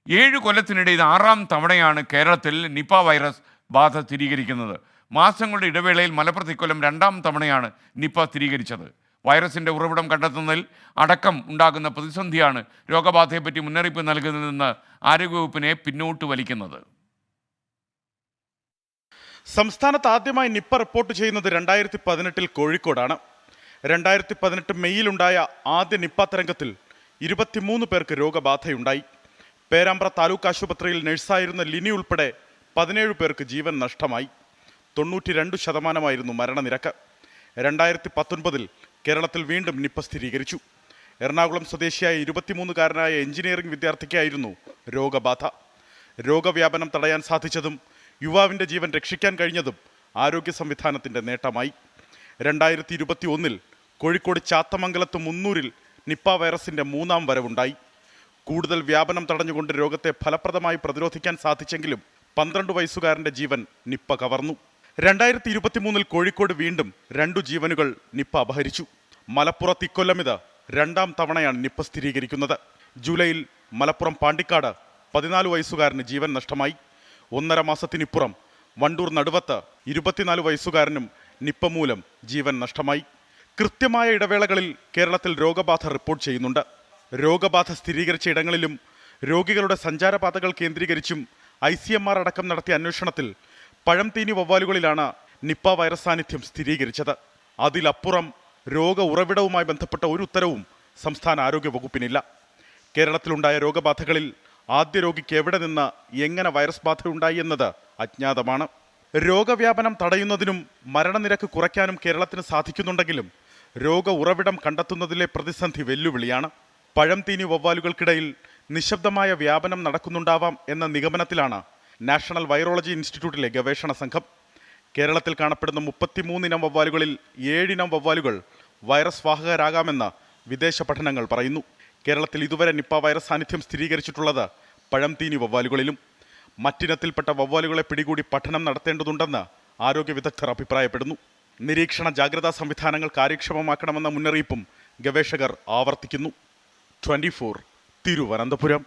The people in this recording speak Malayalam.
7 കൊല്ലത്തിനിടെ ഇത് 6ാം തവണയാണ് കേരളത്തിൽ നിപ വൈറസ് ബാധ സ്ഥിരീകരിക്കുന്നത്. മാസങ്ങളുടെ ഇടവേളയിൽ മലപ്പുറത്ത് ഇക്കൊല്ലം 2ാം തവണയാണ് നിപ സ്ഥിരീകരിച്ചത്. വൈറസിന്റെ ഉറവിടം കണ്ടെത്തുന്നതിൽ അടക്കം ഉണ്ടാകുന്ന പ്രതിസന്ധിയാണ് രോഗബാധയെപ്പറ്റി മുന്നറിയിപ്പ് നൽകുന്നതെന്ന് ആരോഗ്യവകുപ്പിനെ പിന്നോട്ട് വലിക്കുന്നത്. സംസ്ഥാനത്ത് ആദ്യമായി നിപ്പ റിപ്പോർട്ട് ചെയ്യുന്നത് 2018 കോഴിക്കോടാണ്. 2018 മെയ്യിലുണ്ടായ ആദ്യ നിപ്പ തരംഗത്തിൽ 23 പേർക്ക് രോഗബാധയുണ്ടായി. പേരാമ്പ്ര താലൂക്ക് ആശുപത്രിയിൽ നഴ്സായിരുന്ന ലിനി ഉൾപ്പെടെ 17 പേർക്ക് ജീവൻ നഷ്ടമായി. 92% മരണനിരക്ക്. 2019 കേരളത്തിൽ വീണ്ടും നിപ്പ സ്ഥിരീകരിച്ചു. എറണാകുളം സ്വദേശിയായ 23-കാരനായ എഞ്ചിനീയറിംഗ് വിദ്യാർത്ഥിക്കായിരുന്നു രോഗബാധ. രോഗവ്യാപനം തടയാൻ സാധിച്ചതും യുവാവിൻ്റെ ജീവൻ രക്ഷിക്കാൻ കഴിഞ്ഞതും ആരോഗ്യ സംവിധാനത്തിൻ്റെ നേട്ടമായി. 2021 കോഴിക്കോട് ചാത്തമംഗലത്ത് മുന്നൂരിൽ നിപ്പ വൈറസിൻ്റെ 3ാം വരവുണ്ടായി. കൂടുതൽ വ്യാപനം തടഞ്ഞുകൊണ്ട് രോഗത്തെ ഫലപ്രദമായി പ്രതിരോധിക്കാൻ സാധിച്ചെങ്കിലും 12 വയസ്സുകാരൻ്റെ ജീവൻ നിപ്പ കവർന്നു. 2023 കോഴിക്കോട് വീണ്ടും 2 ജീവനുകൾ നിപ്പ അപഹരിച്ചു. മലപ്പുറത്ത് ഇക്കൊല്ലം ഇത് 2ാം തവണയാണ് നിപ്പ സ്ഥിരീകരിക്കുന്നത്. ജൂലൈയിൽ മലപ്പുറം പാണ്ടിക്കാട് 14 വയസ്സുകാരന് ജീവൻ നഷ്ടമായി. 1.5 മാസത്തിനിപ്പുറം വണ്ടൂർ നടുവത്ത് 24 വയസ്സുകാരനും നിപ്പ മൂലം ജീവൻ നഷ്ടമായി. കൃത്യമായ ഇടവേളകളിൽ കേരളത്തിൽ രോഗബാധ റിപ്പോർട്ട് ചെയ്യുന്നുണ്ട്. രോഗബാധ സ്ഥിരീകരിച്ച ഇടങ്ങളിലും രോഗികളുടെ സഞ്ചാരപാതകൾ കേന്ദ്രീകരിച്ചും ICMR അടക്കം നടത്തിയ അന്വേഷണത്തിൽ പഴംതീനി വവ്വാലുകളിലാണ് നിപ്പ വൈറസ് സാന്നിധ്യം സ്ഥിരീകരിച്ചത്. അതിലപ്പുറം രോഗ ഉറവിടവുമായി ബന്ധപ്പെട്ട ഒരു ഉത്തരവും സംസ്ഥാന ആരോഗ്യ വകുപ്പിനില്ല. കേരളത്തിലുണ്ടായ രോഗബാധകളിൽ ആദ്യ രോഗിക്ക് എവിടെ നിന്ന് എങ്ങനെ വൈറസ് ബാധയുണ്ടായി എന്നത് അജ്ഞാതമാണ്. രോഗവ്യാപനം തടയുന്നതിനും മരണനിരക്ക് കുറയ്ക്കാനും കേരളത്തിന് സാധിക്കുന്നുണ്ടെങ്കിലും രോഗ ഉറവിടം കണ്ടെത്തുന്നതിലെ പ്രതിസന്ധി വെല്ലുവിളിയാണ്. പഴംതീനി വവ്വാലുകൾക്കിടയിൽ നിശബ്ദമായ വ്യാപനം നടക്കുന്നുണ്ടാവാം എന്ന നിഗമനത്തിലാണ് നാഷണൽ വൈറോളജി ഇൻസ്റ്റിറ്റ്യൂട്ടിലെ ഗവേഷണ സംഘം. കേരളത്തിൽ കാണപ്പെടുന്ന 33 ഇനം വവ്വാലുകളിൽ 7 ഇനം വവ്വാലുകൾ വൈറസ് വാഹകരാകാമെന്ന് വിദേശ പഠനങ്ങൾ പറയുന്നു. കേരളത്തിൽ ഇതുവരെ നിപ്പ വൈറസ് സാന്നിധ്യം സ്ഥിരീകരിച്ചിട്ടുള്ളത് പഴംതീനി വവ്വാലുകളിലും. മറ്റിനത്തിൽപ്പെട്ട വവ്വാലുകളെ പിടികൂടി പഠനം നടത്തേണ്ടതുണ്ടെന്ന് ആരോഗ്യ വിദഗ്ധർ അഭിപ്രായപ്പെടുന്നു. നിരീക്ഷണ ജാഗ്രതാ സംവിധാനങ്ങൾ കാര്യക്ഷമമാക്കണമെന്ന മുന്നറിയിപ്പും ഗവേഷകർ ആവർത്തിക്കുന്നു. 24 തിരുവനന്തപുരം.